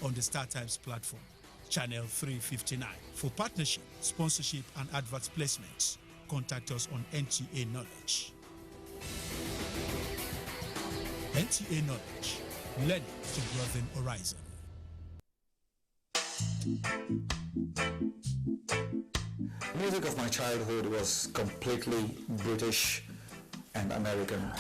on the StarTimes platform. Channel 359. For partnership, sponsorship, and advert placements, contact us on NTA Knowledge. NTA Knowledge, learning to broaden horizon. Music of my childhood was completely British and American.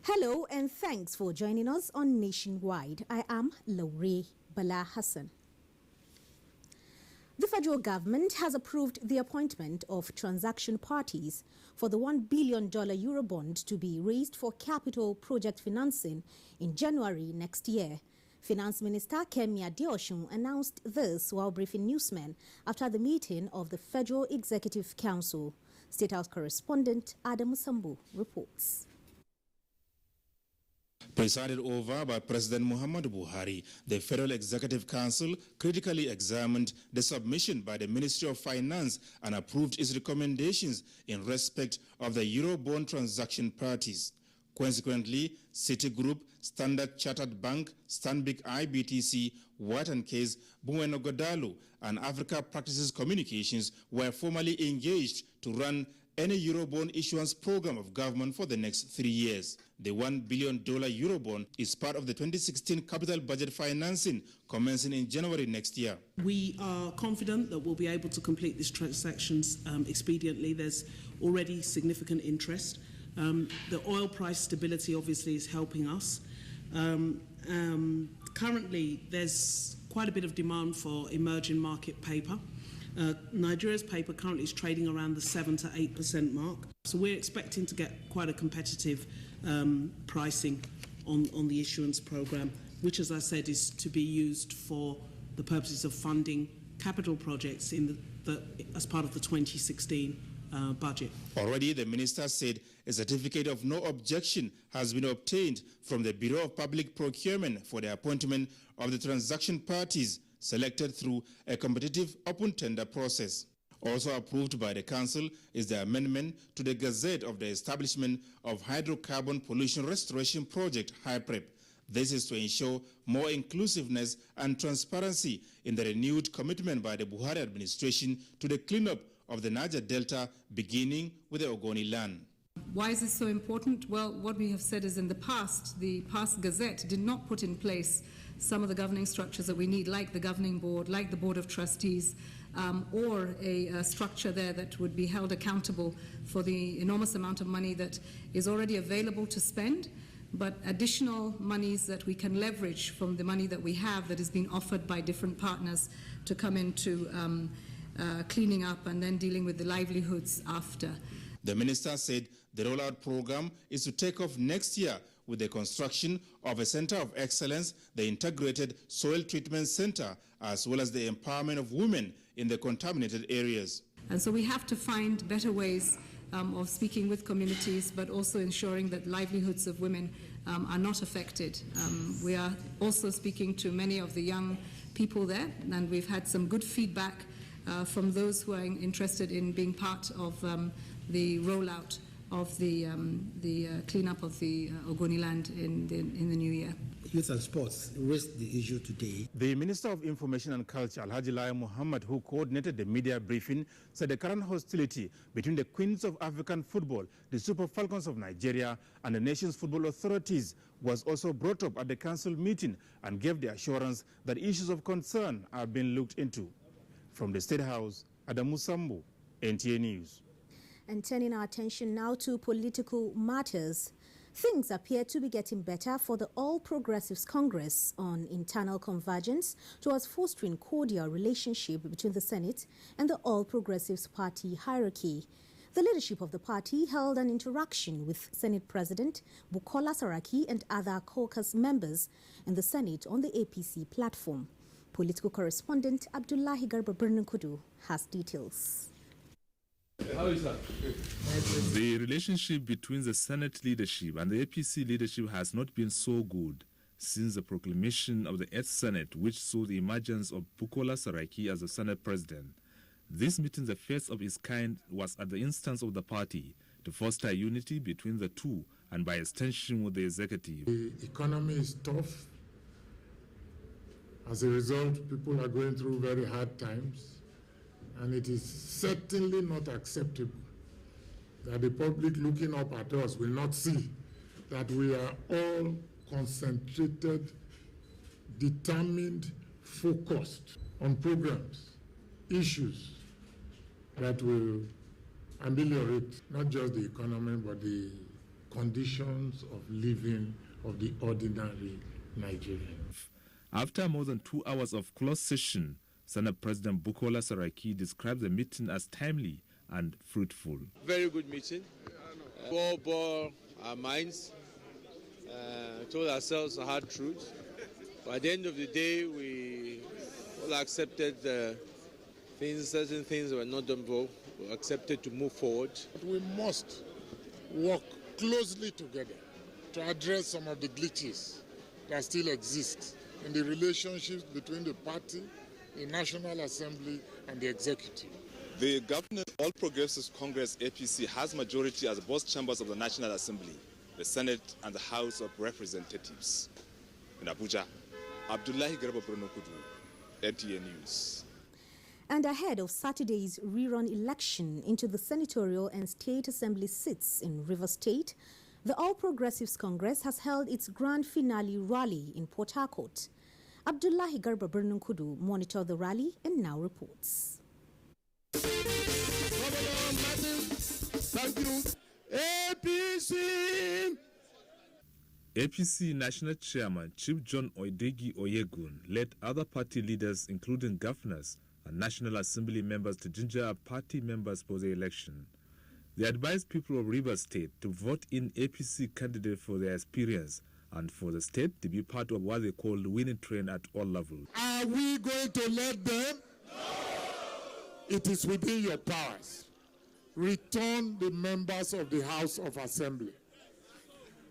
Hello and thanks for joining us on Nationwide. I am Laurie Bala Hassan. The federal government has approved the appointment of transaction parties for the $1 billion Eurobond to be raised for capital project financing in January next year. Finance Minister Kemi Adeosun announced this while briefing newsmen after the meeting of the Federal Executive Council. State House correspondent Adam Sambu reports. Presided over by President Muhammadu Buhari, the Federal Executive Council critically examined the submission by the Ministry of Finance and approved its recommendations in respect of the Eurobond transaction parties. Consequently, Citigroup, Standard Chartered Bank, Stanbic IBTC, White & Case, Bueno Godalu, and Africa Practices Communications were formally engaged to run any Eurobond issuance program of government for the next 3 years. The $1 billion Eurobond is part of the 2016 capital budget financing commencing in January next year. We are confident that we'll be able to complete these transactions expediently. There's already significant interest. The oil price stability obviously is helping us. Currently, there's quite a bit of demand for emerging market paper. Nigeria's paper currently is trading around the 7 to 8% mark. So we're expecting to get quite a competitive pricing on the issuance program, which, as I said, is to be used for the purposes of funding capital projects as part of the 2016 budget. Already, the minister said a certificate of no objection has been obtained from the Bureau of Public Procurement for the appointment of the transaction parties selected through a competitive open tender process. Also approved by the Council is the amendment to the Gazette of the establishment of Hydrocarbon Pollution Restoration Project, HYPREP. This is to ensure more inclusiveness and transparency in the renewed commitment by the Buhari administration to the cleanup of the Niger Delta, beginning with the Ogoni land. Why is this so important? Well, what we have said is in the past Gazette did not put in place some of the governing structures that we need, like the governing board, like the board of trustees, or a structure there that would be held accountable for the enormous amount of money that is already available to spend, but additional monies that we can leverage from the money that we have that is being offered by different partners to come into cleaning up and then dealing with the livelihoods after. The minister said the rollout program is to take off next year with the construction of a center of excellence, the Integrated Soil Treatment Center, as well as the empowerment of women in the contaminated areas. And so we have to find better ways of speaking with communities, but also ensuring that livelihoods of women are not affected. We are also speaking to many of the young people there, and we've had some good feedback from those who are interested in being part of the rollout of the cleanup of the Ogoni land in the new year. Youth and Sports raised the issue today. The Minister of Information and Culture, Alhaji Lai Muhammad, who coordinated the media briefing, said the current hostility between the Queens of African football, the Super Falcons of Nigeria, and the nation's football authorities was also brought up at the council meeting and gave the assurance that issues of concern are being looked into. From the State House, Adamu Sambu, NTA News. And turning our attention now to political matters. Things appear to be getting better for the All Progressives Congress on internal convergence towards fostering cordial relationship between the Senate and the All Progressives Party hierarchy. The leadership of the party held an interaction with Senate President Bukola Saraki and other caucus members in the Senate on the APC platform. Political correspondent Abdullahi Garba Birnunkudu has details. The relationship between the Senate leadership and the APC leadership has not been so good since the proclamation of the 8th Senate, which saw the emergence of Bukola Saraki as the Senate president. This meeting, the first of its kind, was at the instance of the party to foster unity between the two and by extension with the executive. The economy is tough. As a result, people are going through very hard times, and it is certainly not acceptable that the public looking up at us will not see that we are all concentrated, determined, focused on programs, issues that will ameliorate not just the economy but the conditions of living of the ordinary Nigerian. After more than 2 hours of closed session, Senate President Bukola Saraki described the meeting as timely and fruitful. Very good meeting. We all bore our minds, told ourselves the hard truth. But at the end of the day, we all accepted certain things were not done well. We accepted to move forward. We must work closely together to address some of the glitches that still exist in the relationships between the party, the National Assembly, and the executive. The Government All Progressives Congress APC has majority as both chambers of the National Assembly, the Senate and the House of Representatives. In Abuja, Abdullahi Garba Brunokudu, NTA News. And ahead of Saturday's rerun election into the senatorial and state assembly seats in Rivers State, the All Progressives Congress has held its grand finale rally in Port Harcourt. Abdullahi Garba Brunokudu monitored the rally and now reports. Thank you. APC National Chairman Chief John Oedegi Oyegun led other party leaders, including governors and National Assembly members, to ginger up party members for the election. They advised people of Rivers State to vote in APC candidate for their experience and for the state to be part of what they call the winning train at all levels. Are we going to let them? No. It is within your powers. Return the members of the House of Assembly.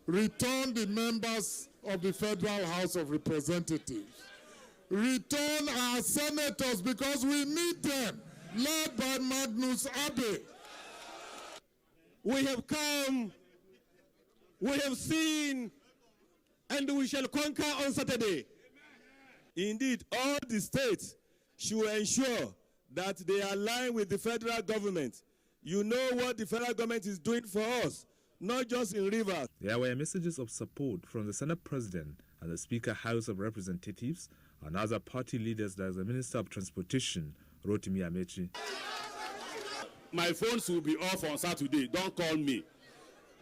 Return the members of the Federal House of Representatives. Return our senators because we need them, led by Magnus Abe. We have come, we have seen, and we shall conquer on Saturday. Indeed, all the states should ensure that they align with the federal government. You know what the federal government is doing for us, not just in Rivers. There were messages of support from the Senate President and the Speaker House of Representatives and other party leaders like the Minister of Transportation, Rotimi Amechi. My phones will be off on Saturday. Don't call me.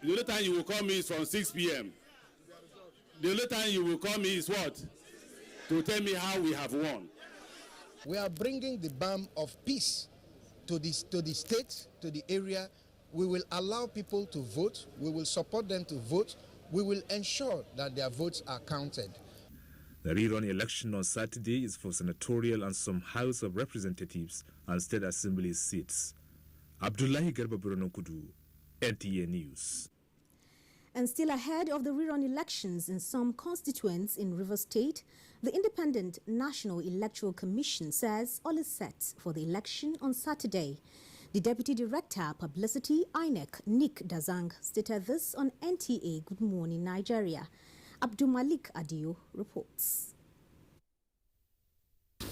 The only time you will call me is from 6 p.m. The only time you will call me is what? To tell me how we have won. We are bringing the balm of peace to the state, to the area. We will allow people to vote. We will support them to vote. We will ensure that their votes are counted. The rerun election on Saturday is for senatorial and some House of Representatives and State Assembly seats. Abdullahi Garba Brunokudu, NTA News. And still ahead of the rerun elections in some constituents in Rivers State, the Independent National Electoral Commission says all is set for the election on Saturday. The Deputy Director, Publicity, INEC, Nick Dazang, stated this on NTA Good Morning Nigeria. Abdul Malik Adio reports.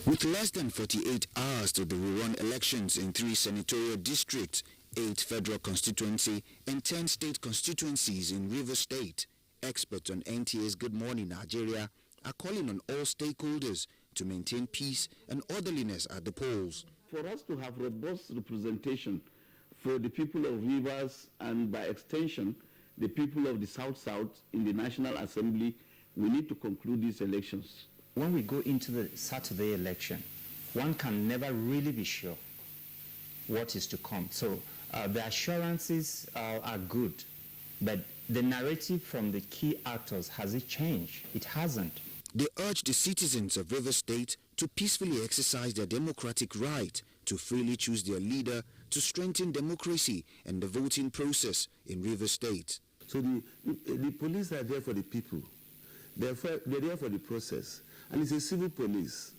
With less than 48 hours to the rerun elections in 3 senatorial districts, 8 federal constituency and 10 state constituencies in Rivers State, experts on NTA's Good Morning Nigeria are calling on all stakeholders to maintain peace and orderliness at the polls. For us to have robust representation for the people of Rivers and by extension the people of the South-South in the National Assembly, we need to conclude these elections. When we go into the Saturday election, one can never really be sure what is to come. So the assurances are good, but the narrative from the key actors, has it changed? It hasn't. They urge the citizens of Rivers State to peacefully exercise their democratic right to freely choose their leader to strengthen democracy and the voting process in Rivers State. So the police are there for the people. They're there for the process. And it's a civil police.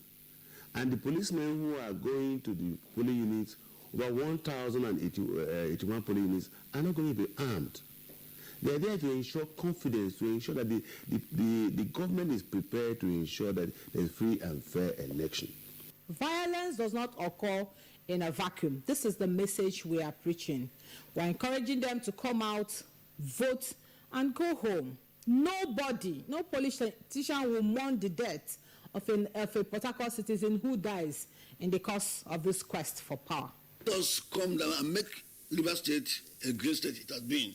And the policemen who are going to the polling units, over 1,081 polling units, are not going to be armed. They are there to ensure confidence, to ensure that the government is prepared to ensure that there is free and fair election. Violence does not occur in a vacuum. This is the message we are preaching. We're encouraging them to come out, vote, and go home. Nobody, no politician will mourn the death of a Port Harcourt citizen who dies in the course of this quest for power. Let us come down and make Rivers State a great state it has been.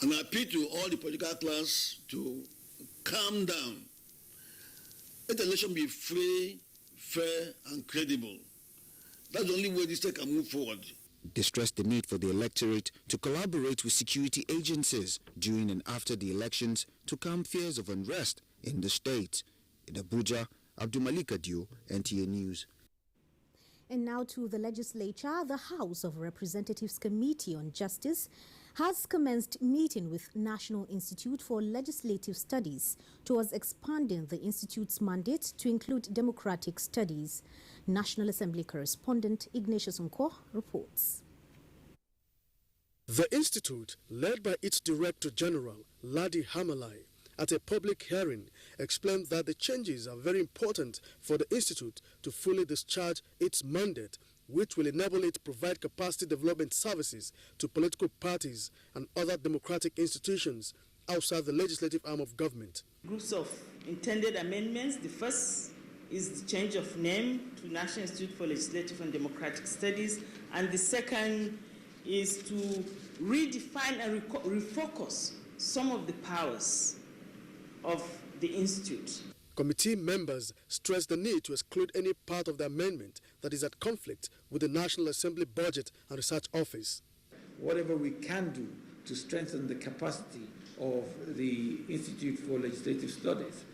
And I appeal to all the political class to calm down. Let the election be free, fair, and credible. That's the only way this state can move forward. They stressed the need for the electorate to collaborate with security agencies during and after the elections to calm fears of unrest in the state. In Abuja, Abdulmalik Adio, NTA News. And now to the legislature. The House of Representatives Committee on Justice has commenced meeting with National Institute for Legislative Studies towards expanding the institute's mandate to include democratic studies. National Assembly correspondent Ignatius Nko reports. The institute, led by its Director General, Ladi Hamalai, at a public hearing, explained that the changes are very important for the institute to fully discharge its mandate, which will enable it to provide capacity development services to political parties and other democratic institutions outside the legislative arm of government. Groups of intended amendments. The first is the change of name to National Institute for Legislative and Democratic Studies, and the second is to redefine and refocus some of the powers of the institute. Committee members stressed the need to exclude any part of the amendment that is at conflict with the National Assembly Budget and Research Office. Whatever we can do to strengthen the capacity of the Institute for Legislative Studies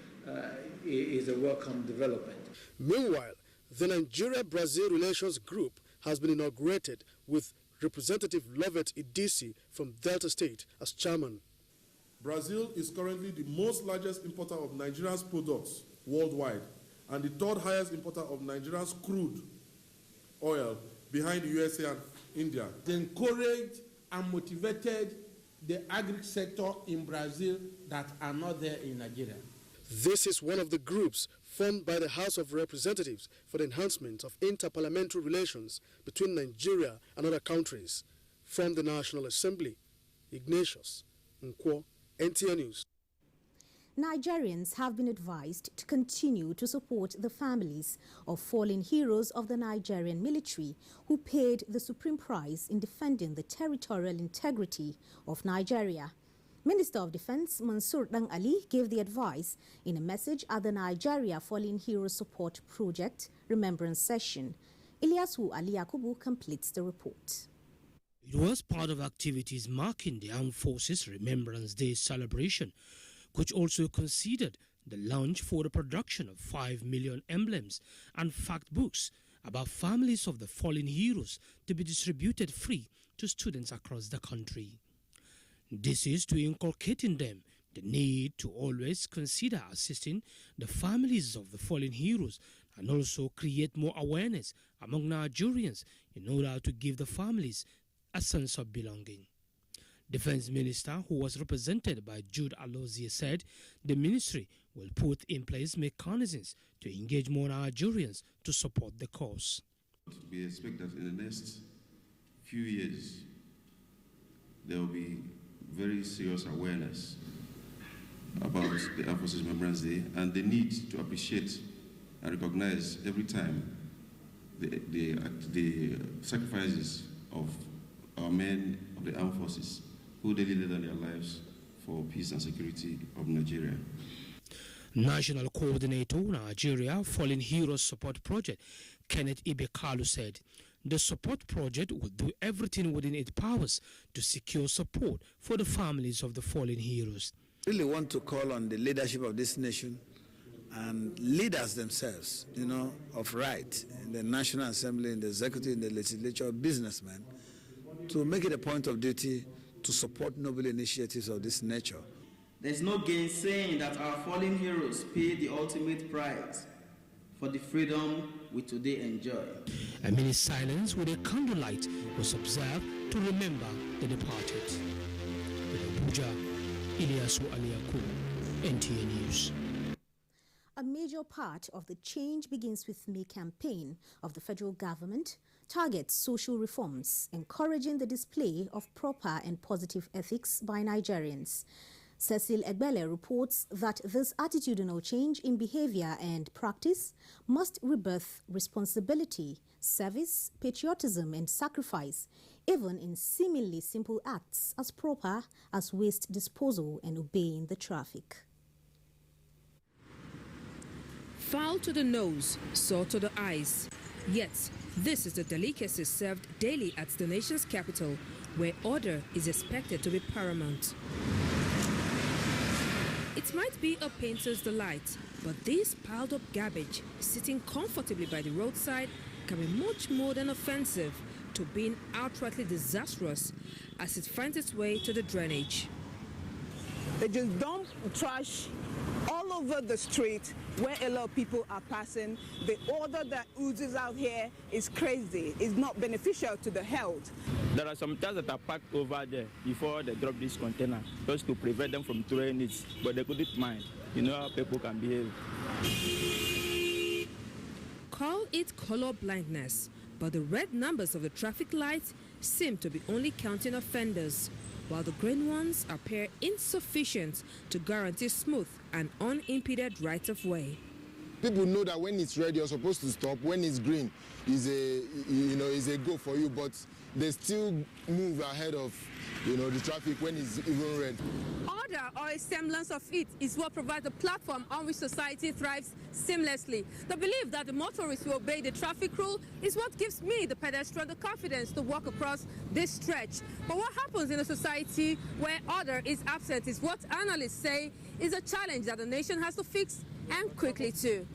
is a welcome development. Meanwhile, the Nigeria-Brazil Relations Group has been inaugurated with Representative Lovett Idisi from Delta State as chairman. Brazil is currently the most largest importer of Nigeria's products worldwide and the third highest importer of Nigeria's crude oil behind the USA and India. They encouraged and motivated the agri sector in Brazil that are not there in Nigeria. This is one of the groups formed by the House of Representatives for the enhancement of interparliamentary relations between Nigeria and other countries. From the National Assembly, Ignatius Nkwo, NTA News. Nigerians have been advised to continue to support the families of fallen heroes of the Nigerian military who paid the supreme price in defending the territorial integrity of Nigeria. Minister of Defense Mansour Dang Ali gave the advice in a message at the Nigeria Fallen Heroes Support Project Remembrance Session. Ilyasu Ali Yakubu completes the report. It was part of activities marking the Armed Forces Remembrance Day celebration, which also considered the launch for the production of 5 million emblems and fact books about families of the fallen heroes to be distributed free to students across the country. This is to inculcate in them the need to always consider assisting the families of the fallen heroes and also create more awareness among Nigerians in order to give the families a sense of belonging. Defense Minister, who was represented by Jude Alozie, said the ministry will put in place mechanisms to engage more Nigerians to support the cause. We expect that in the next few years there will be very serious awareness about the Armed Forces Remembrance Day and the need to appreciate and recognize every time the sacrifices of our men of the armed forces who daily lay down their lives for peace and security of Nigeria. National Coordinator, Nigeria Fallen Heroes Support Project, Kenneth Ibekalu, said the support project will do everything within its powers to secure support for the families of the fallen heroes. I really want to call on the leadership of this nation and leaders themselves, of right, in the National Assembly, in the executive, in the legislature, businessmen, to make it a point of duty to support noble initiatives of this nature. There's no gainsaying that our fallen heroes pay the ultimate price for the freedom we today enjoy. A minute silence with a candlelight was observed to remember the departed. In Abuja, Ilyasu Aliaku, NTA News. A major part of the Change Begins With Me campaign of the federal government targets social reforms, encouraging the display of proper and positive ethics by Nigerians. Cecil Egbele reports that this attitudinal change in behavior and practice must rebirth responsibility, service, patriotism and sacrifice, even in seemingly simple acts as proper as waste disposal and obeying the traffic. Foul to the nose, salt to the eyes. Yet, this is the delicacy served daily at the nation's capital, where order is expected to be paramount. It might be a painter's delight, but this piled up garbage sitting comfortably by the roadside can be much more than offensive to being outrightly disastrous as it finds its way to the drainage. They just dump trash all over the street where a lot of people are passing. The odor that oozes out here is crazy. It's not beneficial to the health. There are some cars that are parked over there before they drop this container, just to prevent them from throwing it, but they couldn't mind. You know how people can behave. Call it color blindness, but the red numbers of the traffic lights seem to be only counting offenders, while the green ones appear insufficient to guarantee smooth and unimpeded right of way. People know that when it's red, you're supposed to stop. When it's green, is a go for you, but they still move ahead of, the traffic when it's even red. Order, or a semblance of it, is what provides a platform on which society thrives seamlessly. The belief that the motorists will obey the traffic rule is what gives me, the pedestrian, the confidence to walk across this stretch. But what happens in a society where order is absent is what analysts say is a challenge that the nation has to fix, and quickly too.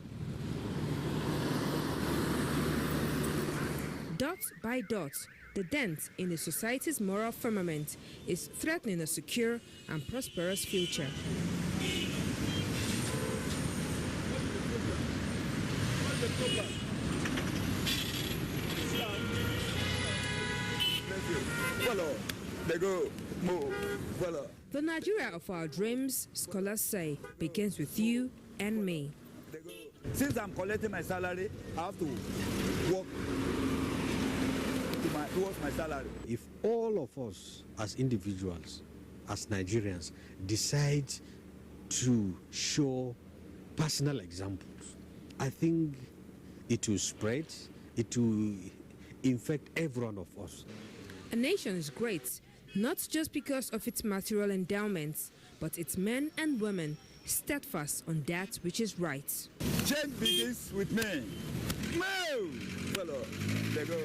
Dot by dot, the dent in the society's moral firmament is threatening a secure and prosperous future. The Nigeria of our dreams, scholars say, begins with you and me. Since I'm collecting my salary, I have to work towards my salary. If all of us as individuals, as Nigerians, decide to show personal examples, I think it will spread, it will infect every one of us. A nation is great, not just because of its material endowments, but its men and women steadfast on that which is right. Change begins with me. Move! Follow. They go.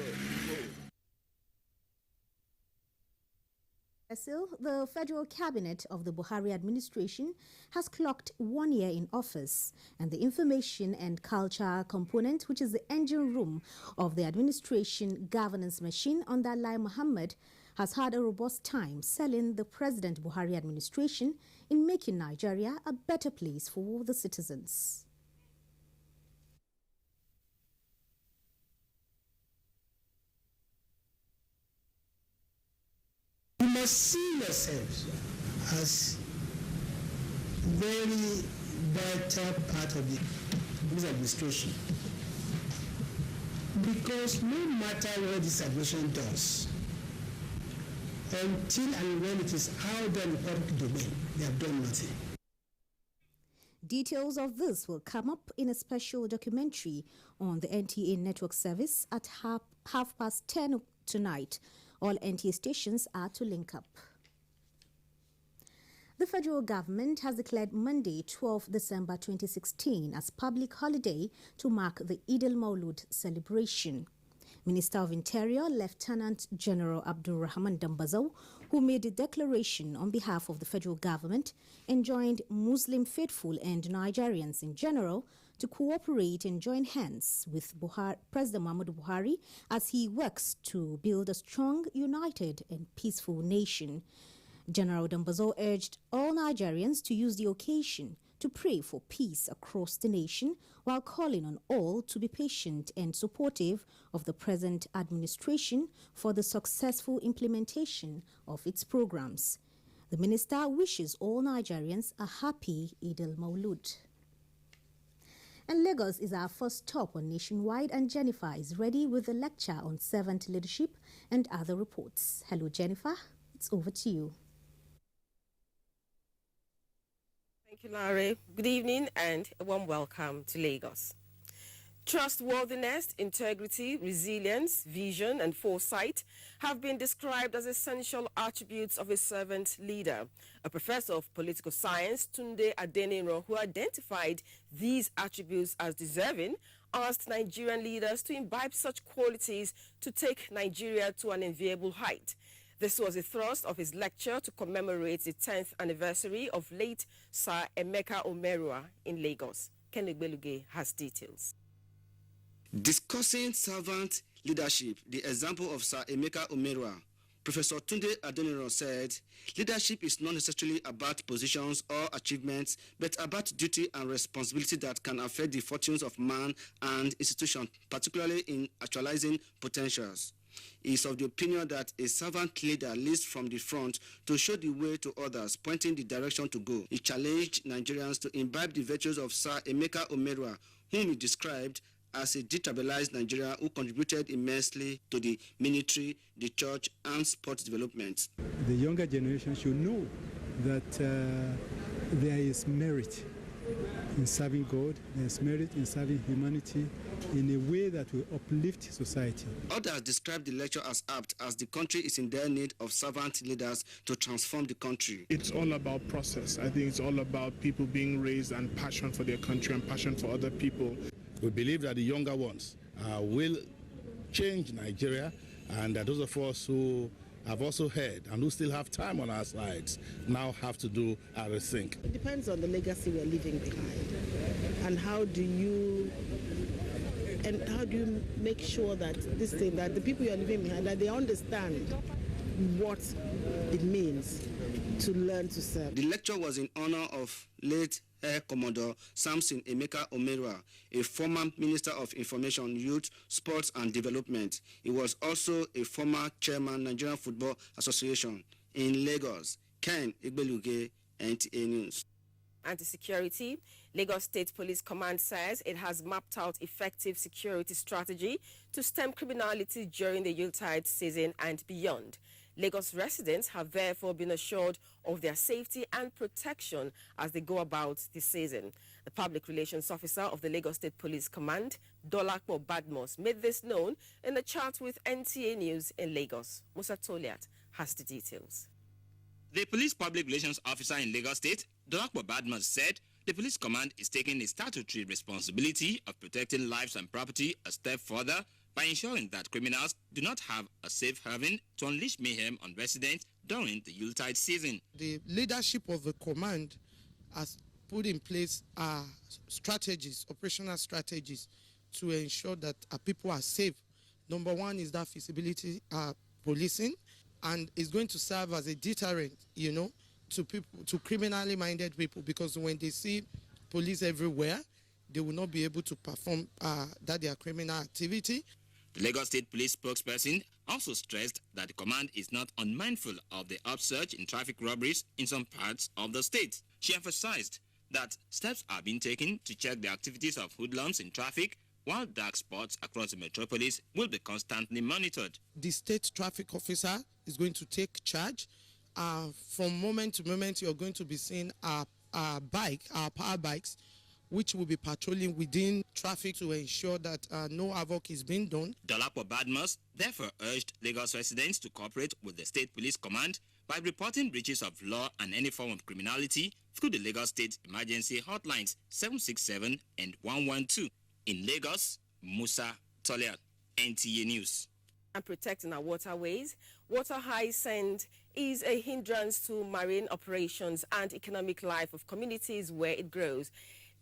The Federal Cabinet of the Buhari administration has clocked 1 year in office, and the information and culture component, which is the engine room of the administration governance machine under Lai Mohammed, has had a robust time selling the President Buhari administration in making Nigeria a better place for the citizens. You must see yourselves as very vital part of this administration, because no matter what this administration does, until and when it is out there in the public domain, they have done nothing. Details of this will come up in a special documentary on the NTA network service at half past 10 tonight. All NTA stations are to link up. The federal government has declared Monday, 12 December 2016 as public holiday to mark the Eid al-Mawlud celebration. Minister of Interior, Lieutenant General Abdul Rahman Dambazo, who made a declaration on behalf of the federal government, enjoined Muslim faithful and Nigerians in general to cooperate and join hands with President Muhammadu Buhari as he works to build a strong, united and peaceful nation. General Dambazo urged all Nigerians to use the occasion to pray for peace across the nation while calling on all to be patient and supportive of the present administration for the successful implementation of its programs. The minister wishes all Nigerians a happy Eid al-Mawlud. And Lagos is our first stop on Nationwide, and Jennifer is ready with a lecture on servant leadership and other reports. Hello, Jennifer. It's over to you. Thank you, Larry. Good evening and a warm welcome to Lagos. Trustworthiness, integrity, resilience, vision, and foresight have been described as essential attributes of a servant leader. A professor of political science, Tunde Adeniro, who identified these attributes as deserving, asked Nigerian leaders to imbibe such qualities to take Nigeria to an enviable height. This was a thrust of his lecture to commemorate the 10th anniversary of late Sir Emeka Omerua in Lagos. Kenny Beluge has details. Discussing servant leadership, the example of Sir Emeka Omerua, Professor Tunde Adeniro said, leadership is not necessarily about positions or achievements, but about duty and responsibility that can affect the fortunes of man and institution, particularly in actualizing potentials. He is of the opinion that a servant leader leads from the front to show the way to others, pointing the direction to go. He challenged Nigerians to imbibe the virtues of Sir Emeka Omerua, whom he described as a destabilized Nigeria who contributed immensely to the military, the church, and sports development. The younger generation should know that there is merit in serving God, there is merit in serving humanity in a way that will uplift society. Others described the lecture as apt, as the country is in dire need of servant leaders to transform the country. It's all about process. I think it's all about people being raised and passion for their country and passion for other people. We believe that the younger ones will change Nigeria, and that those of us who have also heard and who still have time on our sides now have to do a rethink. It depends on the legacy we're leaving behind, and how do you make sure that this thing, that the people you're leaving behind, that they understand what it means to learn to serve. The lecture was in honor of late Air Commodore Samson Emeka Omerua, a former Minister of Information, Youth, Sports and Development. He was also a former chairman, Nigerian Football Association. In Lagos, Ken Igbeluge, NTA News. Anti-security. Lagos State Police Command says it has mapped out effective security strategy to stem criminality during the Yuletide season and beyond. Lagos residents have therefore been assured of their safety and protection as they go about the season. The public relations officer of the Lagos State Police Command, Dolapo Badmos, made this known in a chat with NTA News in Lagos. Musa Toliat has the details. The police public relations officer in Lagos State, Dolapo Badmos, said the police command is taking a statutory responsibility of protecting lives and property a step further by ensuring that criminals do not have a safe haven to unleash mayhem on residents during the Yuletide season. The leadership of the command has put in place strategies, operational strategies, to ensure that people are safe. Number one is that feasibility policing, and it's going to serve as a deterrent, to people, to criminally minded people, because when they see police everywhere, they will not be able to perform their criminal activity. The Lagos State Police spokesperson also stressed that the command is not unmindful of the upsurge in traffic robberies in some parts of the state. She emphasized that steps are being taken to check the activities of hoodlums in traffic, while dark spots across the metropolis will be constantly monitored. The state traffic officer is going to take charge. From moment to moment, you're going to be seeing our power bikes, which will be patrolling within traffic to ensure that no havoc is being done. Dolapo Badmos therefore urged Lagos residents to cooperate with the State Police Command by reporting breaches of law and any form of criminality through the Lagos State Emergency Hotlines 767 and 112. In Lagos, Musa Toliat, NTA News. And protecting our waterways, water hyacinth is a hindrance to marine operations and economic life of communities where it grows.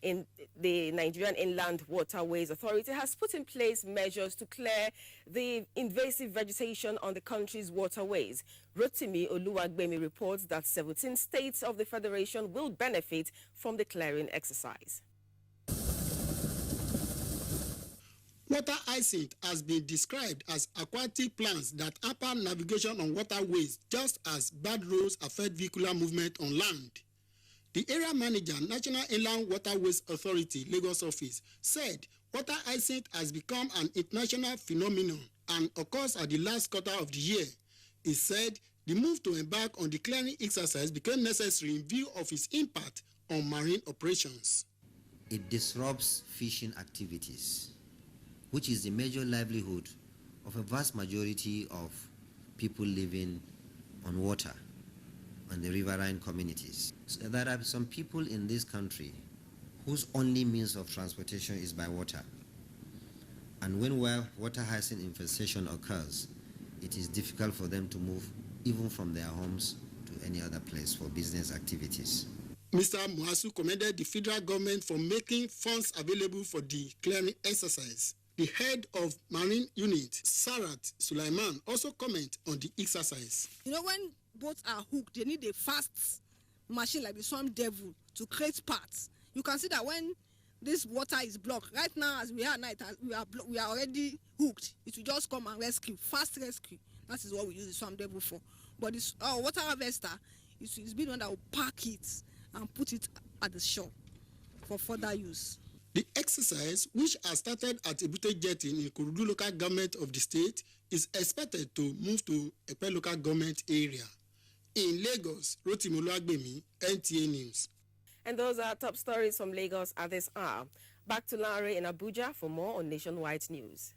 In the Nigerian Inland Waterways Authority has put in place measures to clear the invasive vegetation on the country's waterways. Rotimi Oluwagbemi reports that 17 states of the Federation will benefit from the clearing exercise. Water hyacinth has been described as aquatic plants that hamper navigation on waterways, just as bad roads affect vehicular movement on land. The area manager, National Inland Waterways Authority, Lagos office, said water hyacinth has become an international phenomenon and occurs at the last quarter of the year. He said the move to embark on the clearing exercise became necessary in view of its impact on marine operations. It disrupts fishing activities, which is the major livelihood of a vast majority of people living on water and the riverine communities. So there are some people in this country whose only means of transportation is by water. And when water hyacinth infestation occurs, it is difficult for them to move even from their homes to any other place for business activities. Mr. Muasu commended the federal government for making funds available for the clearing exercise. The head of Marine Unit, Sarat Sulaiman, also commented on the exercise. You know, when boats are hooked, they need a fast machine like the Swamp Devil to create parts. You can see that when this water is blocked, right now as we are now, we are already hooked. It will just come and rescue, fast rescue. That is what we use the Swamp Devil for. But this water harvester is being one that will pack it and put it at the shore for further use. The exercise, which has started at Ebute Jetty in Ikurudu local government of the state, is expected to move to Epe local government area. In Lagos, Rotimi Oluwagbemi, NTA News. And those are top stories from Lagos at this hour. Back to Larry in Abuja for more on Nationwide News.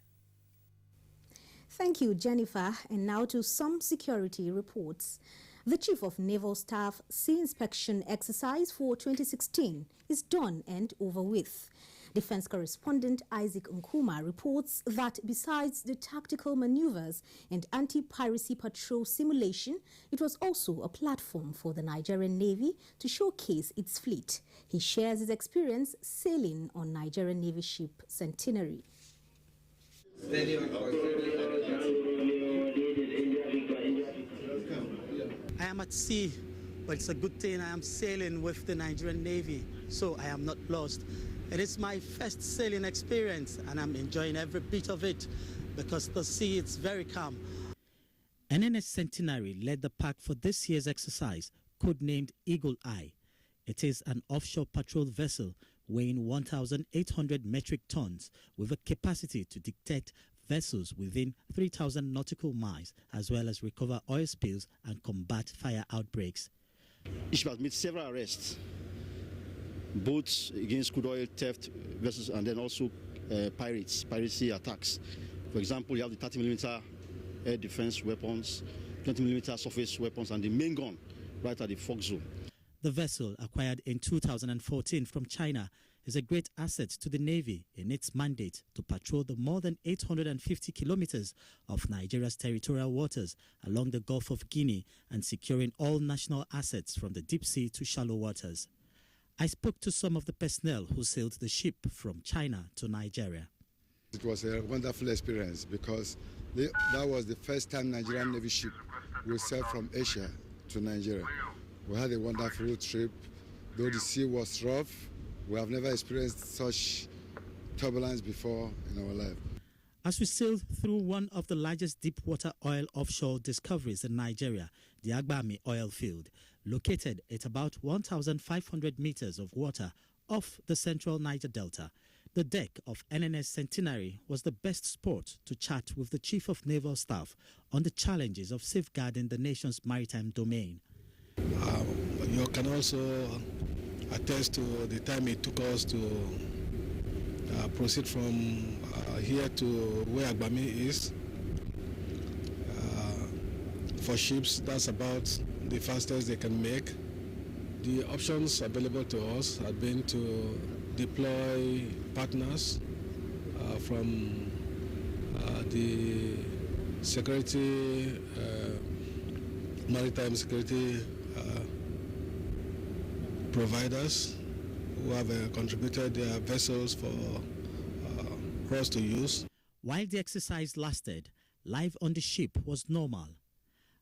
Thank you, Jennifer. And now to some security reports. The Chief of Naval Staff Sea Inspection Exercise for 2016 is done and over with. Defense correspondent Isaac Nkuma reports that besides the tactical maneuvers and anti-piracy patrol simulation, it was also a platform for the Nigerian Navy to showcase its fleet. He shares his experience sailing on Nigerian Navy ship Centenary. I am at sea, but it's a good thing I am sailing with the Nigerian Navy, so I am not lost. It is my first sailing experience, and I'm enjoying every bit of it because the sea is very calm. NNS Centenary led the pack for this year's exercise, codenamed Eagle Eye. It is an offshore patrol vessel weighing 1,800 metric tons with a capacity to detect vessels within 3,000 nautical miles, as well as recover oil spills and combat fire outbreaks. It has made several arrests, both against crude oil theft vessels and then also piracy attacks. For example, you have the 30mm air defense weapons, 20mm surface weapons, and the main gun right at the fog zone. The vessel, acquired in 2014 from China, is a great asset to the Navy in its mandate to patrol the more than 850 kilometers of Nigeria's territorial waters along the Gulf of Guinea and securing all national assets from the deep sea to shallow waters. I spoke to some of the personnel who sailed the ship from China to Nigeria. It was a wonderful experience because that was the first time Nigerian Navy ship will sail from Asia to Nigeria. We had a wonderful trip. Though the sea was rough, we have never experienced such turbulence before in our life. As we sailed through one of the largest deep-water oil offshore discoveries in Nigeria, the Agbami oil field, located at about 1,500 meters of water off the central Niger Delta, the deck of NNS Centenary was the best spot to chat with the Chief of Naval Staff on the challenges of safeguarding the nation's maritime domain. You can also attest to the time it took us to proceed from here to where Agbami is. For ships, that's about the fastest they can make. The options available to us have been to deploy partners from the security, maritime security providers who have contributed their vessels for us to use. While the exercise lasted, life on the ship was normal.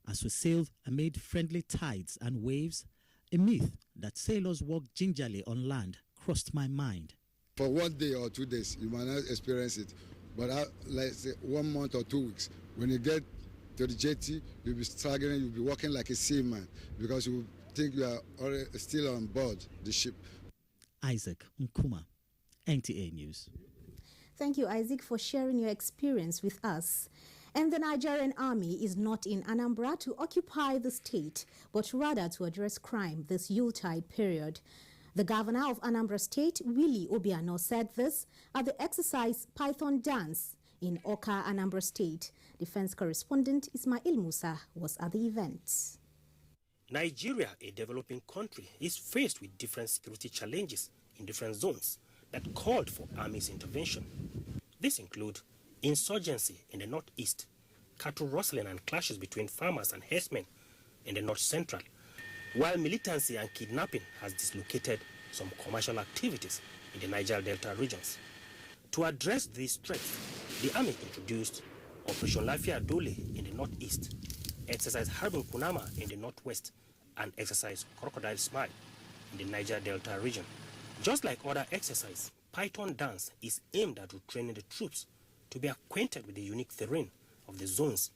As we sailed amid friendly tides and waves, a myth that sailors walk gingerly on land crossed my mind. For 1 day or 2 days, you might not experience it. But like say 1 month or 2 weeks, when you get to the jetty, you'll be struggling, you'll be walking like a seaman because you think you are still on board the ship. Isaac Nkuma, NTA News. Thank you, Isaac, for sharing your experience with us. And the Nigerian army is not in Anambra to occupy the state, but rather to address crime this Yuletide period. The governor of Anambra State, Willie Obiano, said this at the exercise Python Dance in Oka, Anambra State. Defense correspondent Ismail Musa was at the event. Nigeria, a developing country, is faced with different security challenges in different zones that called for army's intervention. These include insurgency in the northeast, cattle rustling and clashes between farmers and herdsmen in the north central, while militancy and kidnapping has dislocated some commercial activities in the Niger Delta regions. To address these threats, the army introduced Operation Lafia Dole in the northeast, Exercise Harbin Kunama in the northwest, and Exercise Crocodile Smile in the Niger Delta region. Just like other exercises, Python Dance is aimed at training the troops to be acquainted with the unique terrain of the zones,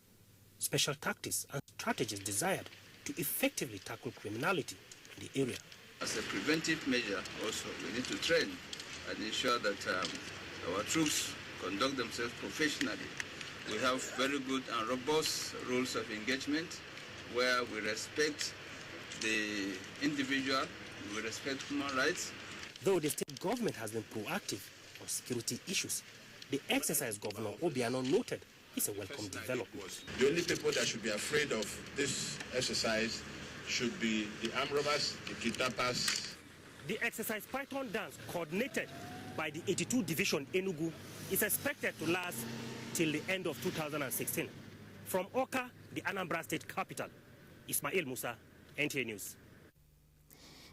special tactics and strategies desired to effectively tackle criminality in the area. As a preventive measure also, we need to train and ensure that our troops conduct themselves professionally. We have very good and robust rules of engagement where we respect the individual, we respect human rights. Though the state government has been proactive on security issues, the exercise Governor Obiano noted is a welcome development. The only people that should be afraid of this exercise should be the armed robbers, the kidnappers. The exercise Python Dance, coordinated by the 82 Division Enugu, is expected to last till the end of 2016. From Oka, the Anambra State capital, Ismail Musa, NTA News.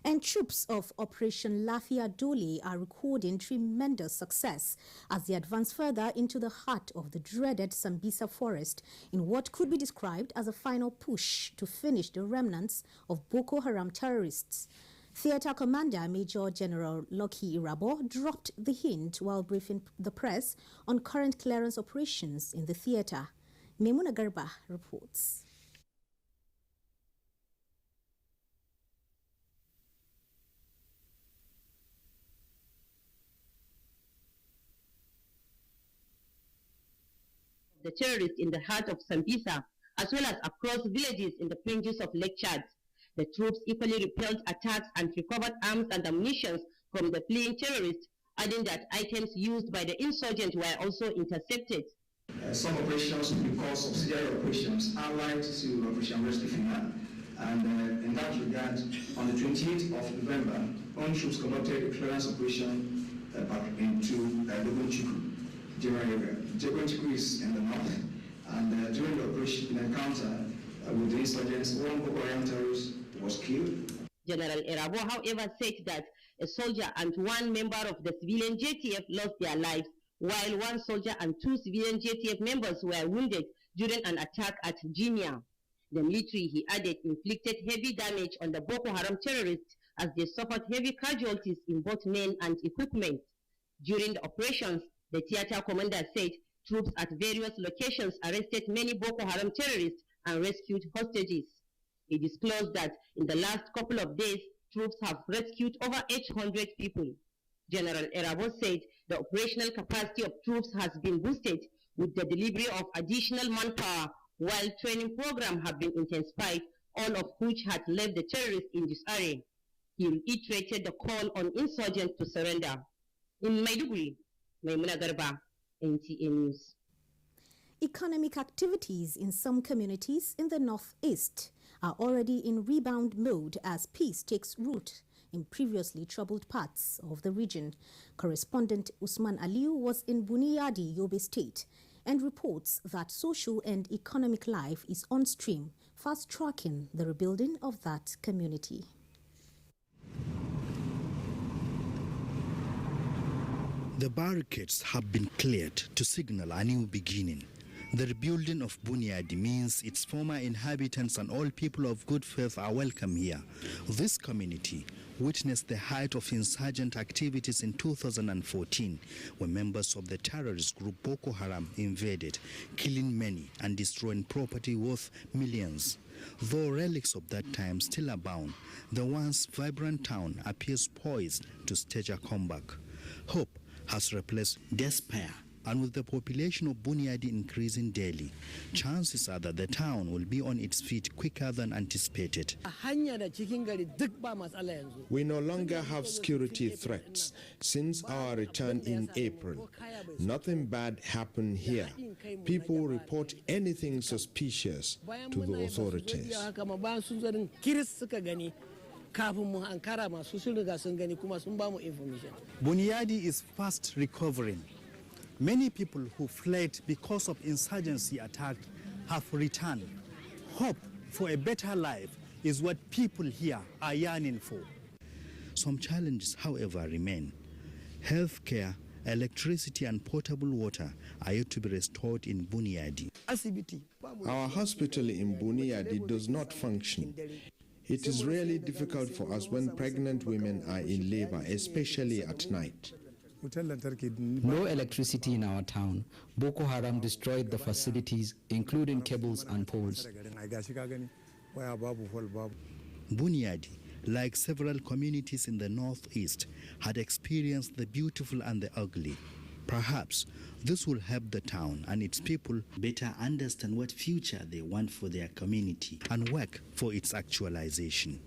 And troops of Operation Lafia Dole are recording tremendous success as they advance further into the heart of the dreaded Sambisa forest in what could be described as a final push to finish the remnants of Boko Haram terrorists. Theater Commander Major General Lucky Irabo dropped the hint while briefing the press on current clearance operations in the theater. Memuna Garba reports. The terrorists in the heart of Sambisa, as well as across villages in the fringes of Lake Chad. The troops equally repelled attacks and recovered arms and ammunition from the fleeing terrorists, adding that items used by the insurgents were also intercepted. Some operations will be called subsidiary operations allied to Operation Rescue Final. And in that regard, on the 28th of November, own troops conducted a clearance operation into Dogonchiku general area. Dogonchiku is in the north, and during the operation, the encounter with the insurgents, one Boko Haram terrorist was killed. General Erabo, however, said that a soldier and one member of the civilian JTF lost their lives, while one soldier and two civilian JTF members were wounded during an attack at Jinia. The military, he added, inflicted heavy damage on the Boko Haram terrorists as they suffered heavy casualties in both men and equipment. During the operations, the theater commander said troops at various locations arrested many Boko Haram terrorists and rescued hostages. He disclosed that in the last couple of days, troops have rescued over 800 people. General Erabo said the operational capacity of troops has been boosted with the delivery of additional manpower, while training programs have been intensified, all of which had left the terrorists in disarray. He reiterated the call on insurgents to surrender. In Maiduguri, Maimuna Garba, NTA News. Economic activities in some communities in the northeast are already in rebound mode as peace takes root in previously troubled parts of the region. Correspondent Usman Aliu was in Buniyadi, Yobe State. and reports that social and economic life is on stream, fast-tracking the rebuilding of that community. The barricades have been cleared to signal a new beginning. The rebuilding of Bunyadi means its former inhabitants and all people of good faith are welcome here. This community witnessed the height of insurgent activities in 2014, when members of the terrorist group Boko Haram invaded, killing many and destroying property worth millions. Though relics of that time still abound, the once vibrant town appears poised to stage a comeback. Hope has replaced despair, and with the population of Bunyadi increasing daily, chances are that the town will be on its feet quicker than anticipated. We no longer have security threats since our return in April. Nothing bad happened here. People report anything suspicious to the authorities. Bunyadi is fast recovering. Many people who fled because of insurgency attack have returned. Hope for a better life is what people here are yearning for. Some challenges, however, remain. Healthcare, electricity and potable water are yet to be restored in Bunyadi. Our hospital in Bunyadi does not function. It is really difficult for us when pregnant women are in labor, especially at night. No electricity in our town. Boko Haram destroyed the facilities, including cables and poles. Bunyadi, like several communities in the northeast, had experienced the beautiful and the ugly. Perhaps this will help the town and its people better understand what future they want for their community and work for its actualization.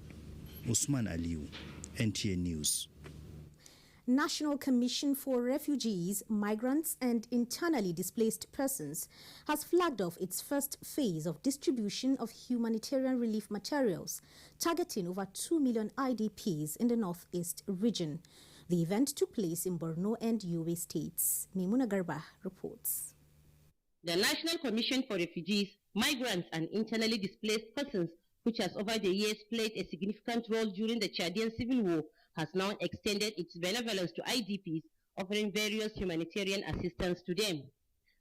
Usman Aliu, NTA News. National Commission for Refugees, Migrants and Internally Displaced Persons has flagged off its first phase of distribution of humanitarian relief materials, targeting over 2 million IDPs in the northeast region. The event took place in Borno and Yobe states. Mimuna Garba reports. The National Commission for Refugees, Migrants and Internally Displaced Persons, which has over the years played a significant role during the Chadian civil war, has now extended its benevolence to IDPs, offering various humanitarian assistance to them.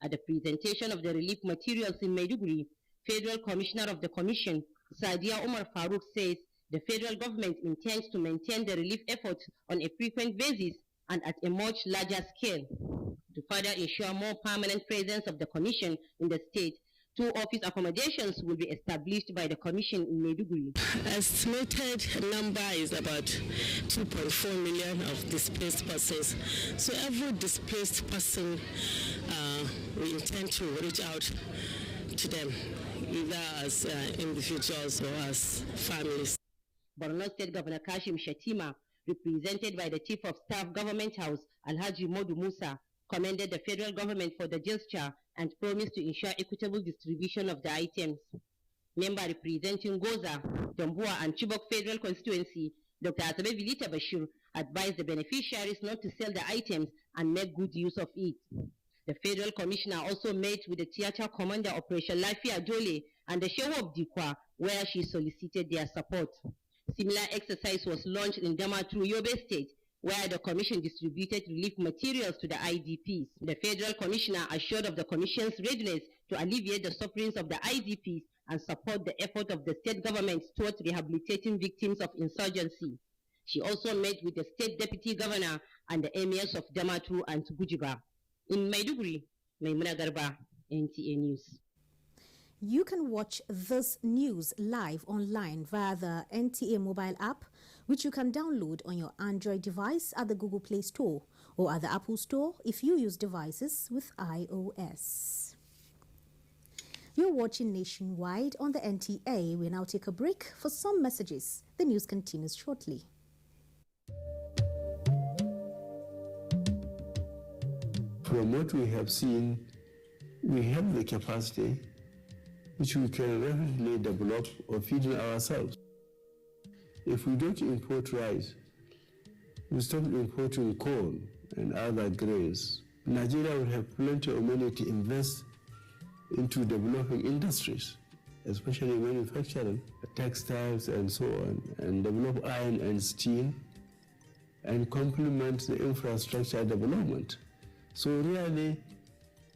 At the presentation of the relief materials in Maiduguri, Federal Commissioner of the Commission, Sadia Omar Farouk, says the federal government intends to maintain the relief efforts on a frequent basis and at a much larger scale. To further ensure more permanent presence of the Commission in the state, 2 office accommodations will be established by the Commission in Maiduguri. Estimated number is about 2.4 million of displaced persons. So every displaced person, we intend to reach out to them, either as individuals or as families. Borno State Governor Kashim Shatima, represented by the Chief of Staff Government House, Alhaji Modu Musa, commended the federal government for the gesture and promised to ensure equitable distribution of the items. Member representing Goza, Damboa and Chibok Federal Constituency, Dr. Asabe Vilita Bashir, advised the beneficiaries not to sell the items and make good use of it. The Federal Commissioner also met with the Theatre Commander Operation Lafia Jole and the Shehu of Dikwa, where she solicited their support. Similar exercise was launched in Damaturu, Yobe State, where the Commission distributed relief materials to the IDPs. The Federal Commissioner assured of the Commission's readiness to alleviate the sufferings of the IDPs and support the effort of the state government towards rehabilitating victims of insurgency. She also met with the State Deputy Governor and the Emirs of Damaturu and Gujiba. In Maiduguri, Maimuna Garba, NTA News. You can watch this news live online via the NTA mobile app, which you can download on your Android device at the Google Play Store or at the Apple Store if you use devices with iOS. You're watching Nationwide on the NTA. We now take a break for some messages. The news continues shortly. From what we have seen, we have the capacity which we can rapidly develop or feed ourselves. If we don't import rice, we stop importing corn and other grains, Nigeria will have plenty of money to invest into developing industries, especially manufacturing, textiles and so on, and develop iron and steel, and complement the infrastructure development. So really,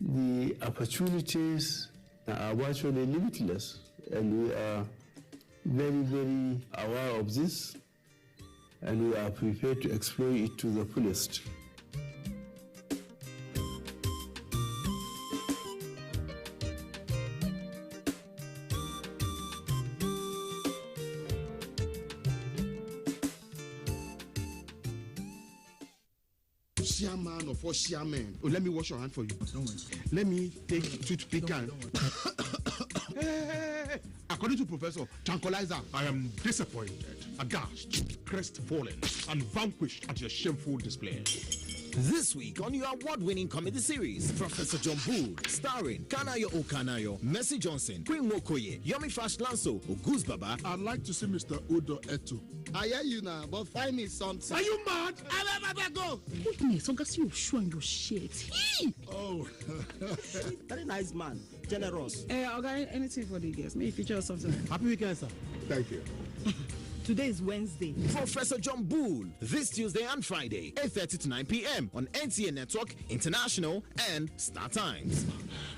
the opportunities are virtually limitless, and we are very, very aware of this, and we are prepared to exploit it to the fullest. Chairman of all chairmen. Oh, let me wash your hand for you. Don't worry. Let me take toothpick and... Hey. According to Professor Tranquilizer, I am disappointed, aghast, crestfallen, and vanquished at your shameful display. This week on your award-winning comedy series, Professor John Bull, starring Kanayo Okanayo, Mercy Johnson, Queen Mokoye, Yomi Fash Lanso, Oguz Baba. I'd like to see Mr. Udo Eto. I hear you now, but find me something. Are you mad? I never go. Goodness, I'm you showing your shit. Oh, very nice man, generous. Okay, anything for the guests. Maybe feature or something. Happy weekend, sir. Thank you. Today is Wednesday. Professor John Bull, this Tuesday and Friday, 8:30 to 9 p.m. on NTA Network, International, and Star Times.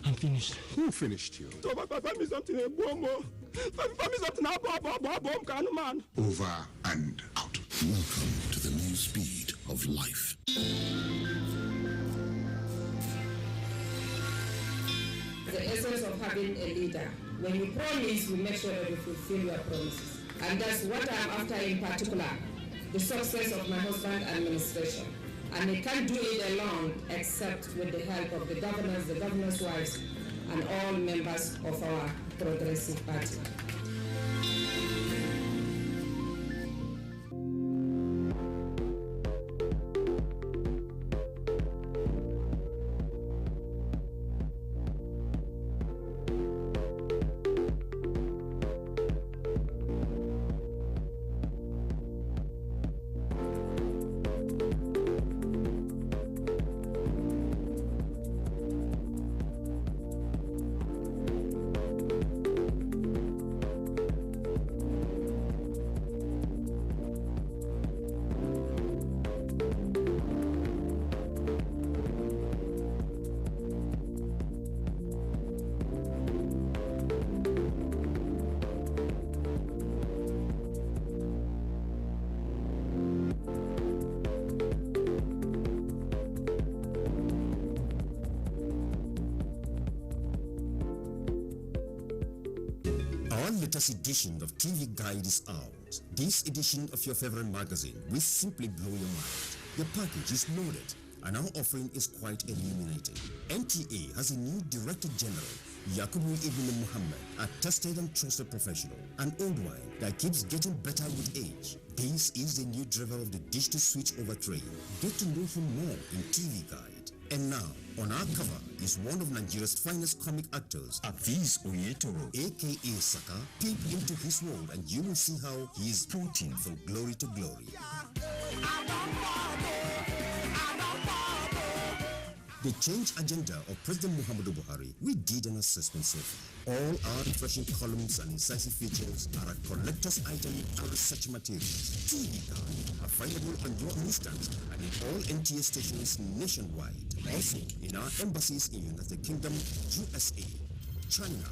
I'm finished. Who finished you? Over and out. Welcome to the new speed of life. The essence of having a leader. When you promise, you make sure that you fulfill your promises. And that's what I'm after in particular, the success of my husband's administration. And they can't do it alone except with the help of the governor's wives, and all members of our progressive party. Latest edition of TV Guide is out. This edition of your favorite magazine will simply blow your mind. The package is loaded, and our offering is quite illuminating. NTA has a new Director General, Yakubu Ibn Muhammad, a tested and trusted professional, an old wine that keeps getting better with age. This is the new driver of the digital switch over train. Get to know him more in TV Guide. And now, on our cover is one of Nigeria's finest comic actors, Aviz Oyetoro, aka Saka. Peep into his world and you will see how he is putting from glory to glory. The change agenda of President Muhammadu Buhari, we did an assessment so far. All our refreshing columns and incisive features are a collector's item and research materials. TV Guide, available on your newsstands and in all NTA stations nationwide. Also in our embassies in United Kingdom, USA, China,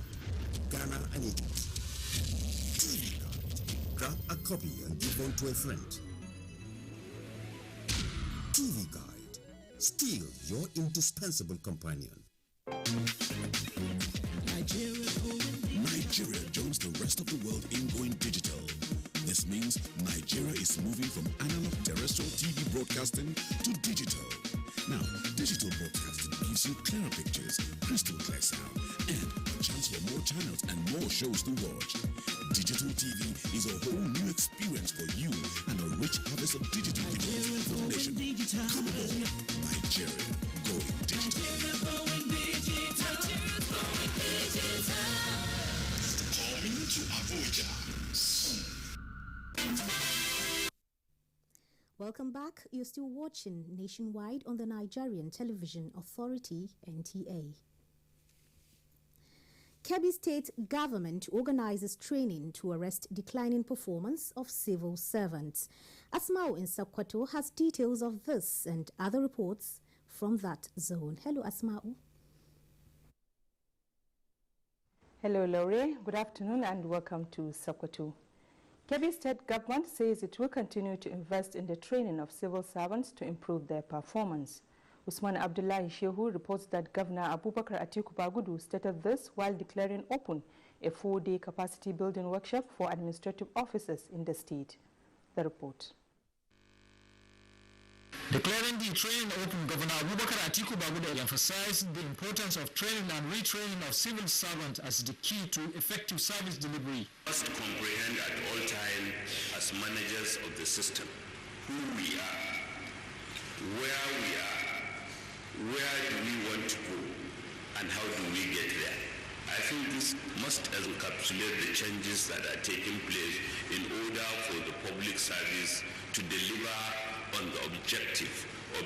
Ghana, and Egypt. TV Guide. Grab a copy and give one to a friend. TV Guide. Still your indispensable companion. Nigeria joins the rest of the world in going digital. This means Nigeria is moving from analog terrestrial TV broadcasting to digital. Now, digital broadcasting gives you clearer pictures, crystal clear sound, and a chance for more channels and more shows to watch. Digital TV is a whole new experience for you and a rich harvest of digital video information. Come on, Nigeria going digital. Coming to Abuja soon. Welcome back. You're still watching Nationwide on the Nigerian Television Authority, NTA. Kebbi State government organizes training to arrest declining performance of civil servants. Asmao in Sokoto has details of this and other reports from that zone. Hello, Asmao. Hello, Laurie. Good afternoon and welcome to Sokoto. Kebbi State government says it will continue to invest in the training of civil servants to improve their performance. Usman Abdullahi Shehu reports that Governor Abubakar Atiku Bagudu stated this while declaring open a 4-day capacity building workshop for administrative officers in the state. The report. Declaring the training open, Governor Abubakar Atiku Bagudu emphasized the importance of training and retraining of civil servants as the key to effective service delivery. We must comprehend at all times as managers of the system who we are, where we are, where do we want to go, and how do we get there. I think this must encapsulate the changes that are taking place in order for the public service to deliver on the objective of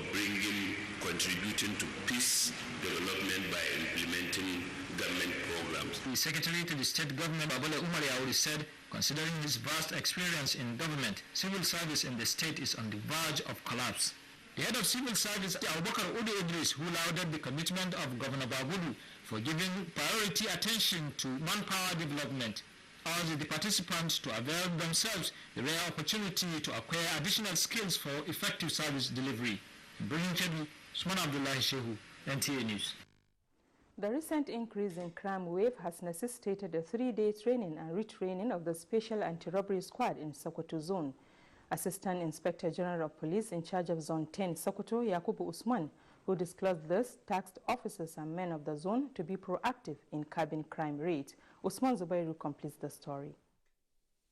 contributing to peace development by implementing government programs. The Secretary to the State Government, Babale Umar Yauri, said, considering his vast experience in government, civil service in the state is on the verge of collapse. The head of civil service, Abubakar Udu Idris, who lauded the commitment of Governor Bagudu for giving priority attention to manpower development, urged the participants to avail themselves the rare opportunity to acquire additional skills for effective service delivery. Bringing Kebi, Usman Abdullahi Shehu, NTA News. The recent increase in crime wave has necessitated a 3-day training and retraining of the Special Anti-Robbery Squad in Sokoto Zone. Assistant Inspector General of Police in charge of Zone 10, Sokoto, Yakubu Usman, who disclosed this, tasked officers and men of the zone to be proactive in curbing crime rate. Usman Zubairu completes the story.